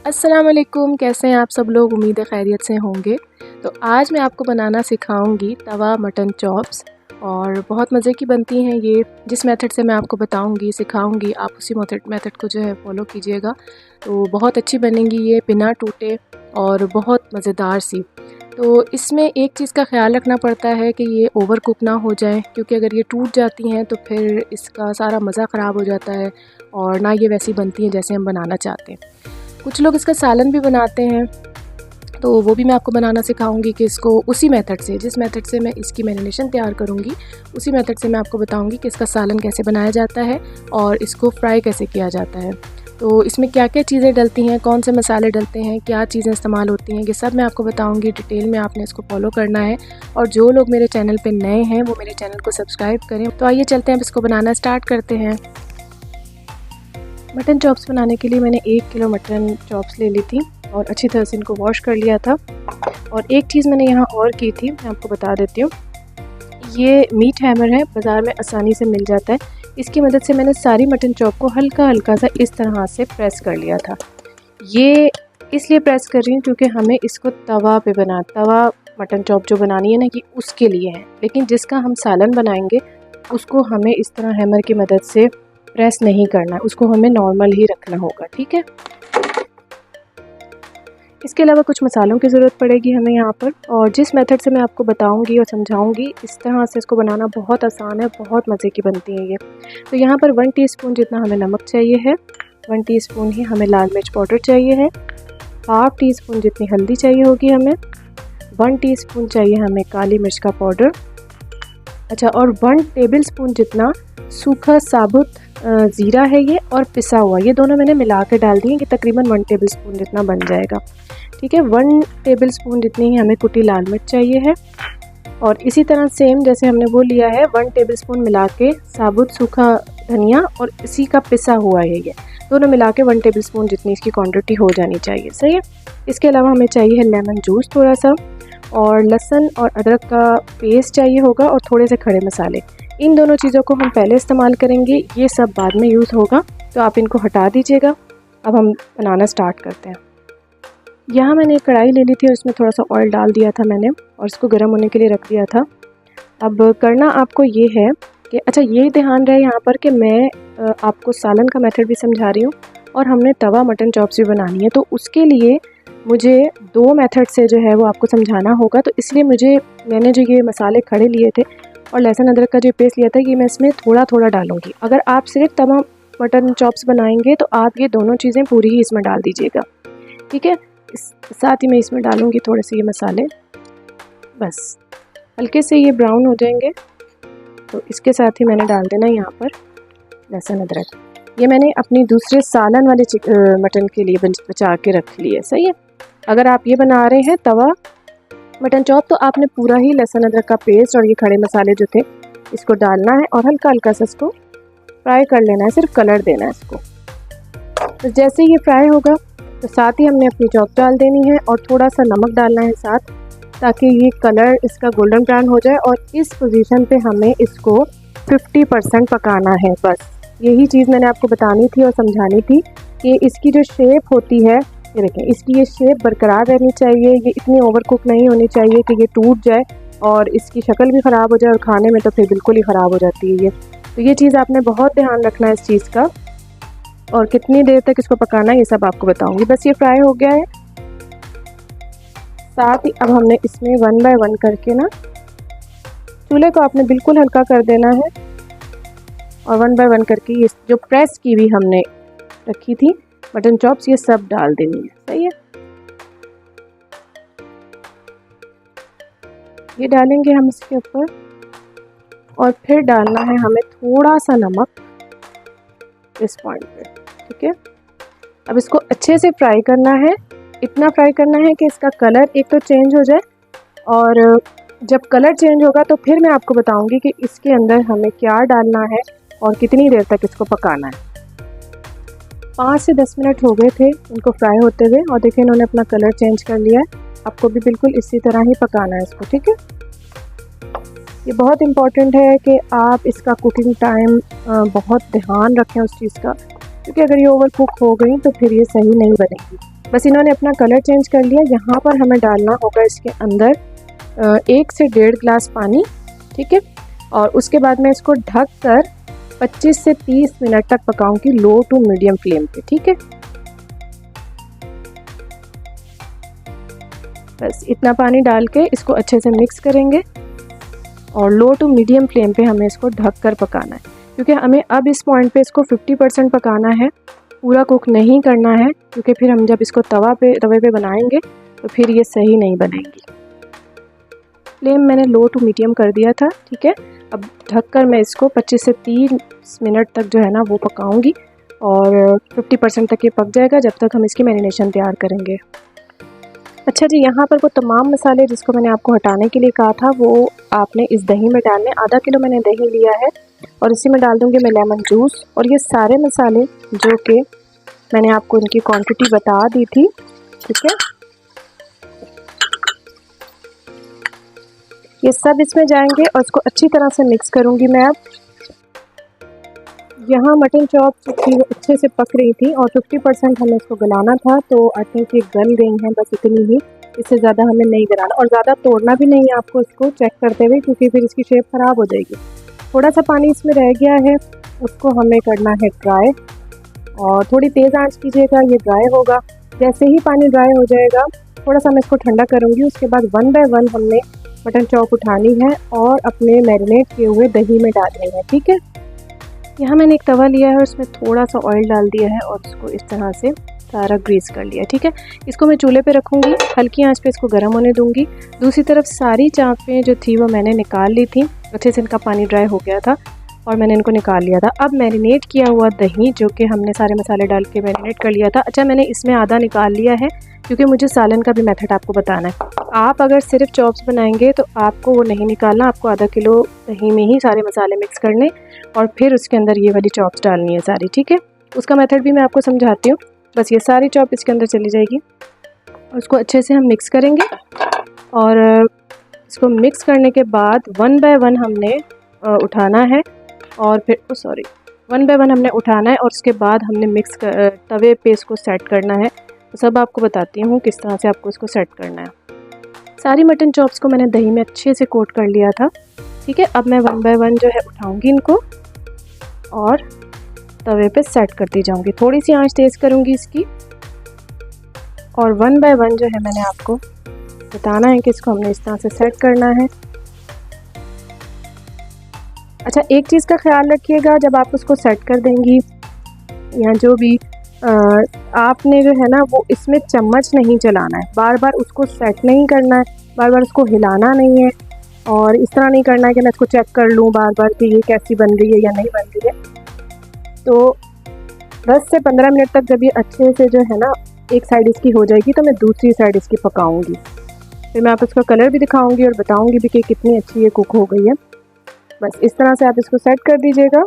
अस्सलाम वालेकुम, कैसे हैं आप सब लोग। उम्मीद है खैरियत से होंगे। तो आज मैं आपको बनाना सिखाऊंगी तवा मटन चॉप्स और बहुत मज़े की बनती हैं ये। जिस मेथड से मैं आपको बताऊंगी सिखाऊंगी आप उसी मेथड को जो है फॉलो कीजिएगा तो बहुत अच्छी बनेंगी ये, बिना टूटे और बहुत मज़ेदार सी। तो इसमें एक चीज़ का ख्याल रखना पड़ता है कि ये ओवर कुक ना हो जाए, क्योंकि अगर ये टूट जाती हैं तो फिर इसका सारा मज़ा ख़राब हो जाता है और ना ये वैसी बनती हैं जैसे हम बनाना चाहते हैं। कुछ लोग इसका सालन भी बनाते हैं, तो वो भी मैं आपको बनाना सिखाऊंगी कि इसको उसी मेथड से, जिस मेथड से मैं इसकी मैरिनेशन तैयार करूंगी उसी मेथड से मैं आपको बताऊंगी कि इसका सालन कैसे बनाया जाता है और इसको फ्राई कैसे किया जाता है। तो इसमें क्या क्या चीज़ें डलती हैं, कौन से मसाले डलते हैं, क्या चीज़ें इस्तेमाल होती हैं, ये सब मैं आपको बताऊंगी डिटेल में। आपने इसको फॉलो करना है और जो लोग मेरे चैनल पर नए हैं वो मेरे चैनल को सब्सक्राइब करें। तो आइए चलते हैं, अब इसको बनाना स्टार्ट करते हैं। मटन चॉप्स बनाने के लिए मैंने 1 किलो मटन चॉप्स ले ली थी और अच्छी तरह से इनको वॉश कर लिया था। और एक चीज़ मैंने यहाँ और की थी, मैं आपको बता देती हूँ। ये मीट हैमर है, बाज़ार में आसानी से मिल जाता है। इसकी मदद से मैंने सारी मटन चॉप को हल्का हल्का सा इस तरह से प्रेस कर लिया था। ये इसलिए प्रेस कर रही हूँ क्योंकि हमें इसको तवा मटन चॉप जो बनानी है ना, कि उसके लिए है। लेकिन जिसका हम सालन बनाएंगे उसको हमें इस तरह हैमर की मदद से प्रेस नहीं करना है, उसको हमें नॉर्मल ही रखना होगा, ठीक है। इसके अलावा कुछ मसालों की ज़रूरत पड़ेगी हमें यहाँ पर, और जिस मेथड से मैं आपको बताऊंगी और समझाऊंगी इस तरह से इसको बनाना बहुत आसान है, बहुत मज़े की बनती है ये। तो यहाँ पर 1 टीस्पून जितना हमें नमक चाहिए है, 1 टीस्पून ही हमें लाल मिर्च पाउडर चाहिए है, हाफ़ टीस्पून जितनी हल्दी चाहिए होगी हमें, 1 टीस्पून चाहिए हमें काली मिर्च का पाउडर, अच्छा, और 1 टेबल स्पून जितना सूखा साबुत ज़ीरा है ये, और पिसा हुआ, ये दोनों मैंने मिला के डाल दिए कि तकरीबन 1 टेबल स्पून जितना बन जाएगा, ठीक है। 1 टेबल स्पून जितनी ही हमें कुटी लाल मिर्च चाहिए है, और इसी तरह सेम जैसे हमने वो लिया है 1 टेबल स्पून मिला के साबुत सूखा धनिया, और इसी का पिसा हुआ है ये, दोनों मिला के 1 टेबल स्पून जितनी इसकी क्वान्टिटी हो जानी चाहिए, सही है। इसके अलावा हमें चाहिए है लेमन जूस थोड़ा सा, और लहसुन और अदरक का पेस्ट चाहिए होगा, और थोड़े से खड़े मसाले। इन दोनों चीज़ों को हम पहले इस्तेमाल करेंगे, ये सब बाद में यूज़ होगा, तो आप इनको हटा दीजिएगा। अब हम बनाना स्टार्ट करते हैं। यहाँ मैंने एक कढ़ाई ले ली थी और इसमें थोड़ा सा ऑयल डाल दिया था मैंने, और इसको गर्म होने के लिए रख दिया था। अब करना आपको ये है कि, अच्छा, ये ध्यान रहे यहाँ पर कि मैं आपको सालन का मेथड भी समझा रही हूँ और हमने तवा मटन चॉप्स भी बनानी है, तो उसके लिए मुझे 2 मेथड से जो है वो आपको समझाना होगा। तो इसलिए मैंने जो ये मसाले खड़े लिए थे और लहसुन अदरक का जो पेस्ट लिया था, ये मैं इसमें थोड़ा थोड़ा डालूंगी। अगर आप सिर्फ तवा मटन चॉप्स बनाएंगे तो आप ये दोनों चीज़ें पूरी ही इसमें डाल दीजिएगा, ठीक है। साथ ही मैं इसमें डालूंगी थोड़े से ये मसाले, बस हल्के से ये ब्राउन हो जाएंगे, तो इसके साथ ही मैंने डाल देना यहाँ पर लहसुन अदरक। ये मैंने अपनी दूसरे सालन वाले मटन के लिए बचा के रख ली है, सही है। अगर आप ये बना रहे हैं तवा मटन चॉप तो आपने पूरा ही लहसुन अदरक का पेस्ट और ये खड़े मसाले जो थे इसको डालना है और हल्का हल्का सा इसको फ्राई कर लेना है, सिर्फ कलर देना है इसको। तो जैसे ये फ्राई होगा तो साथ ही हमने अपनी चॉप डाल देनी है और थोड़ा सा नमक डालना है साथ, ताकि ये कलर इसका गोल्डन ब्राउन हो जाए। और इस पोजीशन पे हमें इसको 50% पकाना है, बस यही चीज़ मैंने आपको बतानी थी और समझानी थी कि इसकी जो शेप होती है, ये देखें, इसकी ये शेप बरकरार रहनी चाहिए, ये इतनी ओवर कुक नहीं होनी चाहिए कि ये टूट जाए और इसकी शक्ल भी ख़राब हो जाए और खाने में तो फिर बिल्कुल ही ख़राब हो जाती है ये। तो ये चीज़ आपने बहुत ध्यान रखना है इस चीज़ का, और कितनी देर तक इसको पकाना है ये सब आपको बताऊंगी। बस ये फ्राई हो गया है। साथ ही अब हमने इसमें 1 बाय 1 करके ना, चूल्हे को आपने बिल्कुल हल्का कर देना है, और 1 बाय 1 करके ये जो प्रेस की भी हमने रखी थी मटन चॉप्स, ये सब डाल देनी है, सही है। ये डालेंगे हम इसके ऊपर, और फिर डालना है हमें थोड़ा सा नमक इस पॉइंट पे, ठीक है। अब इसको अच्छे से फ्राई करना है, इतना फ्राई करना है कि इसका कलर एक तो चेंज हो जाए, और जब कलर चेंज होगा तो फिर मैं आपको बताऊंगी कि इसके अंदर हमें क्या डालना है और कितनी देर तक इसको पकाना है। 5 से 10 मिनट हो गए थे इनको फ्राई होते हुए, और देखिए इन्होंने अपना कलर चेंज कर लिया है। आपको भी बिल्कुल इसी तरह ही पकाना है इसको, ठीक है। ये बहुत इम्पॉर्टेंट है कि आप इसका कुकिंग टाइम बहुत ध्यान रखें उस चीज़ का, क्योंकि अगर ये ओवर कुक हो गई तो फिर ये सही नहीं बनेगी। बस इन्होंने अपना कलर चेंज कर लिया। यहाँ पर हमें डालना होगा इसके अंदर 1 से 1.5 गिलास पानी, ठीक है। और उसके बाद मैं इसको ढक कर 25 से 30 मिनट तक पकाऊंगी लो टू मीडियम फ्लेम पे, ठीक है। बस इतना पानी डाल के इसको अच्छे से मिक्स करेंगे और लो टू मीडियम फ्लेम पे हमें इसको ढक कर पकाना है, क्योंकि हमें अब इस पॉइंट पे इसको 50% पकाना है, पूरा कुक नहीं करना है, क्योंकि फिर हम जब इसको तवे पे बनाएंगे तो फिर ये सही नहीं बनेगी। फ्लेम मैंने लो टू मीडियम कर दिया था, ठीक है। अब ढककर मैं इसको 25 से 30 मिनट तक जो है ना वो पकाऊंगी और 50% तक ये पक जाएगा, जब तक हम इसकी मैरिनेशन तैयार करेंगे। अच्छा जी, यहाँ पर वो तमाम मसाले जिसको मैंने आपको हटाने के लिए कहा था वो आपने इस दही में डालने। आधा किलो मैंने दही लिया है और इसी में डाल दूँगी मैं लेमन जूस। और ये सारे मसाले जो कि मैंने आपको इनकी क्वांटिटी बता दी थी, ठीक है, ये सब इसमें जाएंगे और इसको अच्छी तरह से मिक्स करूँगी मैं। अब यहाँ मटन चॉप जो थी वो अच्छे से पक रही थी और 50% हमें इसको गलाना था, तो आई थिंक ये गल गई हैं, बस इतनी ही, इससे ज़्यादा हमें नहीं गलाना और ज़्यादा तोड़ना भी नहीं है आपको इसको चेक करते हुए, क्योंकि फिर इसकी शेप ख़राब हो जाएगी। थोड़ा सा पानी इसमें रह गया है, उसको हमें करना है ड्राई और थोड़ी तेज़ आंच कीजिएगा, ये ड्राई होगा। जैसे ही पानी ड्राई हो जाएगा थोड़ा सा मैं इसको ठंडा करूँगी, उसके बाद 1 बाय 1 हमने मटन चॉप उठानी है और अपने मैरिनेट किए हुए दही में डालनी है, ठीक है। यहाँ मैंने एक तवा लिया है और उसमें थोड़ा सा ऑयल डाल दिया है और इसको इस तरह से सारा ग्रीस कर लिया, ठीक है। इसको मैं चूल्हे पे रखूँगी, हल्की आंच पे इसको गर्म होने दूँगी। दूसरी तरफ सारी चाँपें जो थी वो मैंने निकाल ली थी, अच्छे से इनका पानी ड्राई हो गया था और मैंने इनको निकाल लिया था। अब मैरिनेट किया हुआ दही जो कि हमने सारे मसाले डाल के मैरिनेट कर लिया था, अच्छा मैंने इसमें आधा निकाल लिया है क्योंकि मुझे सालन का भी मेथड आपको बताना है। आप अगर सिर्फ चॉप्स बनाएंगे तो आपको वो नहीं निकालना, आपको आधा किलो दही में ही सारे मसाले मिक्स करने और फिर उसके अंदर ये वाली चॉप्स डालनी है सारी, ठीक है। उसका मेथड भी मैं आपको समझाती हूँ। बस ये सारी चॉप इसके अंदर चली जाएगी और उसको अच्छे से हम मिक्स करेंगे और इसको मिक्स करने के बाद 1 बाय 1 हमने उठाना है और फिर 1 बाय 1 हमने उठाना है और उसके बाद हमने मिक्स तवे पे इसको सेट करना है। तो सब आपको बताती हूँ किस तरह से आपको इसको सेट करना है। सारी मटन चॉप्स को मैंने दही में अच्छे से कोट कर लिया था, ठीक है। अब मैं 1 बाय 1 जो है उठाऊँगी इनको और तवे पे सेट करती जाऊँगी, थोड़ी सी आंच तेज़ करूँगी इसकी और 1 बाय 1 जो है मैंने आपको बताना है कि इसको हमने इस तरह से सेट करना है। अच्छा, एक चीज़ का ख्याल रखिएगा, जब आप उसको सेट कर देंगी या जो भी आपने जो है ना वो इसमें चम्मच नहीं चलाना है, बार बार उसको सेट नहीं करना है, बार बार उसको हिलाना नहीं है और इस तरह नहीं करना है कि मैं इसको चेक कर लूँ बार बार कि ये कैसी बन रही है या नहीं बन रही है। तो 10 से 15 मिनट तक जब ये अच्छे से जो है ना एक साइड इसकी हो जाएगी तो मैं दूसरी साइड इसकी पकाऊंगी, फिर मैं आप इसका कलर भी दिखाऊंगी और बताऊंगी भी कि कितनी अच्छी ये कुक हो गई है। बस इस तरह से आप इसको सेट कर दीजिएगा।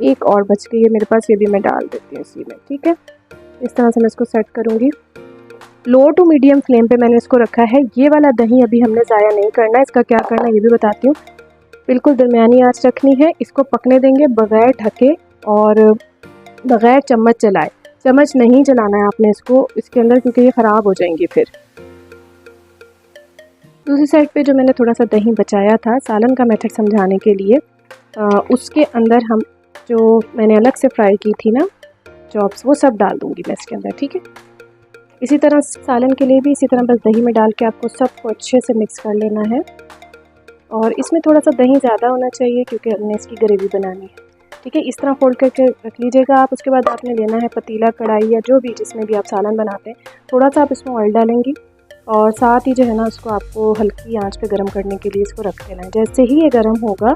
एक और बच गई है मेरे पास, ये भी मैं डाल देती हूँ इसी में, ठीक है। इस तरह से मैं इसको सेट करूँगी। लो टू मीडियम फ्लेम पे मैंने इसको रखा है। ये वाला दही अभी हमने ज़ाया नहीं करना है, इसका क्या करना है ये भी बताती हूँ। बिल्कुल दरमियानी आंच रखनी है, इसको पकने देंगे बग़ैर ढके और बग़ैर चम्मच चलाए। चम्मच नहीं चलाना है आपने इसको इसके अंदर, क्योंकि ये ख़राब हो जाएंगी फिर। दूसरी साइड पे जो मैंने थोड़ा सा दही बचाया था सालन का मेथड समझाने के लिए, उसके अंदर हम जो मैंने अलग से फ्राई की थी ना चॉप्स वो सब डाल दूँगी मैं इसके अंदर, ठीक है। इसी तरह सालन के लिए भी इसी तरह बस दही में डाल के आपको सबको अच्छे से मिक्स कर लेना है और इसमें थोड़ा सा दही ज़्यादा होना चाहिए क्योंकि हमने इसकी ग्रेवी बनानी है, ठीक है। इस तरह फोल्ड करके रख लीजिएगा आप। उसके बाद आपने लेना है पतीला, कढ़ाई या जो भी जिसमें भी आप सालन बनाते हैं, थोड़ा सा आप इसमें ऑयल डालेंगी और साथ ही जो है ना उसको आपको हल्की आंच पे गर्म करने के लिए इसको रख देना है। जैसे ही ये गर्म होगा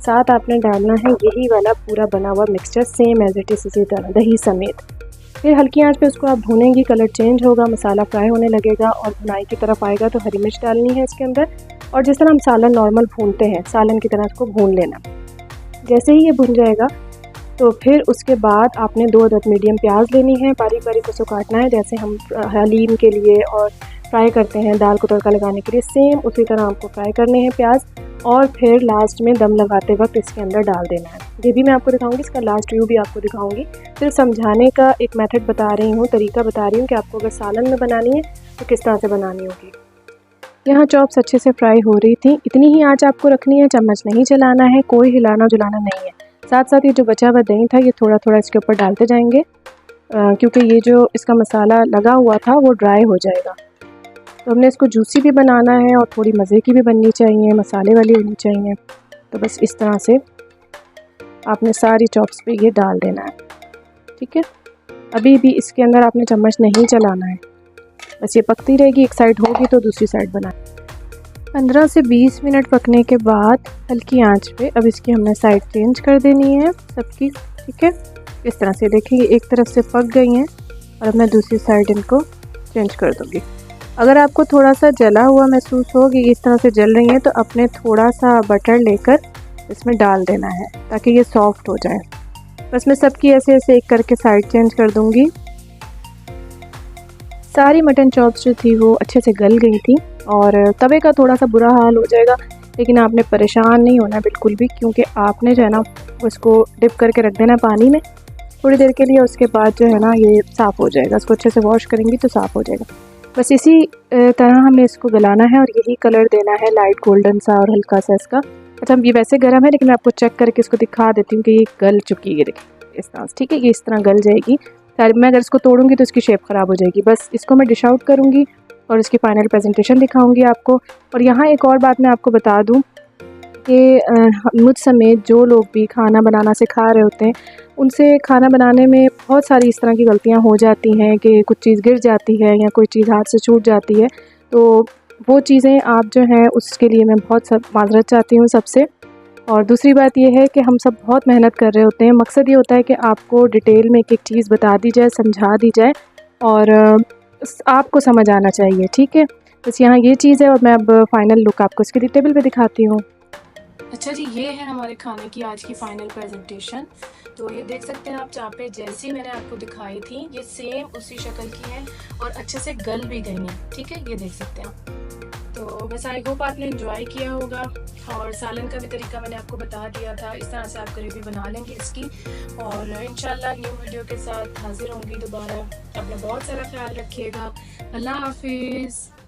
साथ आपने डालना है यही वाला पूरा बना हुआ mixture same as it is इसी तरह दही समेत। फिर हल्की आंच पे उसको आप भूनेंगी, कलर चेंज होगा, मसाला फ्राई होने लगेगा और भुनाई की तरफ आएगा तो हरी मिर्च डालनी है इसके अंदर और जिस तरह हम सालन नॉर्मल भूनते हैं सालन की तरह इसको भून लेना। जैसे ही ये भुन जाएगा तो फिर उसके बाद आपने 2 अदद मीडियम प्याज लेनी है, बारीक बारीक उसको काटना है जैसे हम हलीम के लिए और फ्राई करते हैं दाल को तड़का लगाने के लिए, सेम उसी तरह आपको फ्राई करने हैं प्याज, और फिर लास्ट में दम लगाते वक्त इसके अंदर डाल देना है। ये भी मैं आपको दिखाऊंगी, इसका लास्ट व्यू भी आपको दिखाऊंगी। सिर्फ समझाने का एक मेथड बता रही हूँ, तरीका बता रही हूँ कि आपको अगर सालन में बनानी है तो किस तरह से बनानी होगी। यहाँ चॉप्स अच्छे से फ्राई हो रही थी, इतनी ही आंच आपको रखनी है, चम्मच नहीं चलाना है, कोई हिलाना जुलाना नहीं है। साथ साथ ये जो बचा हुआ दही था ये थोड़ा थोड़ा इसके ऊपर डालते जाएंगे, क्योंकि ये जो इसका मसाला लगा हुआ था वो ड्राई हो जाएगा। तो हमने इसको जूसी भी बनाना है और थोड़ी मज़े की भी बननी चाहिए, मसाले वाली होनी चाहिए। तो बस इस तरह से आपने सारी चॉप्स पे ये डाल देना है, ठीक है। अभी भी इसके अंदर आपने चम्मच नहीं चलाना है, बस ये पकती रहेगी, एक साइड होगी तो दूसरी साइड बनाए। 15 से 20 मिनट पकने के बाद हल्की आंच पे अब इसकी हमने साइड चेंज कर देनी है सबकी, ठीक है। इस तरह से देखिए एक तरफ से पक गई हैं और अब मैं दूसरी साइड इनको चेंज कर दूँगी। अगर आपको थोड़ा सा जला हुआ महसूस हो कि इस तरह से जल रही है तो अपने थोड़ा सा बटर लेकर इसमें डाल देना है ताकि ये सॉफ्ट हो जाए। बस मैं सबकी ऐसे ऐसे एक करके साइड चेंज कर दूँगी। सारी मटन चॉप्स जो थी वो अच्छे से गल गई थी और तवे का थोड़ा सा बुरा हाल हो जाएगा, लेकिन आपने परेशान नहीं होना बिल्कुल भी, क्योंकि आपने जो है ना उसको डिप करके रख देना पानी में थोड़ी देर के लिए, उसके बाद जो है ना ये साफ़ हो जाएगा। इसको अच्छे से वॉश करेंगी तो साफ़ हो जाएगा। बस इसी तरह हमें इसको गलाना है और यही कलर देना है, लाइट गोल्डन सा और हल्का सा इसका। अच्छा ये वैसे गर्म है लेकिन मैं आपको चेक करके इसको दिखा देती हूँ कि ये गल चुकी है, देखिए इस तरह, ठीक है। ये इस तरह गल जाएगी, मैं अगर इसको तोड़ूंगी तो इसकी शेप ख़राब हो जाएगी। बस इसको मैं डिश आउट करूँगी और इसकी फ़ाइनल प्रेजेंटेशन दिखाऊंगी आपको। और यहाँ एक और बात मैं आपको बता दूँ कि मुझ समेत जो लोग भी खाना बनाना सिखा रहे होते हैं उनसे खाना बनाने में बहुत सारी इस तरह की गलतियाँ हो जाती हैं कि कुछ चीज़ गिर जाती है या कोई चीज़ हाथ से छूट जाती है। तो वो चीज़ें आप जो हैं उसके लिए मैं बहुत सब माज़रत चाहती हूँ सबसे। और दूसरी बात ये है कि हम सब बहुत मेहनत कर रहे होते हैं, मकसद ये होता है कि आपको डिटेल में एक एक चीज़ बता दी जाए, समझा दी जाए और आपको समझ आना चाहिए, ठीक है। बस यहाँ ये चीज़ है और मैं अब फ़ाइनल लुक आपको इसकी टेबल पे दिखाती हूँ। अच्छा जी, ये है हमारे खाने की आज की फाइनल प्रेजेंटेशन। तो ये देख सकते हैं आप, चापे जैसी मैंने आपको दिखाई थी ये सेम उसी शक्ल की है और अच्छे से गल भी गई हैं, ठीक है, ये देख सकते हैं आप। तो बस आई होप आपने एंजॉय किया होगा और सालन का भी तरीका मैंने आपको बता दिया था, इस तरह से आप ग्रेवी बना लेंगे इसकी। और इंशाल्लाह न्यू वीडियो के साथ हाजिर होंगी दोबारा। अपना बहुत सारा ख्याल रखिएगा। अल्लाह हाफिज़।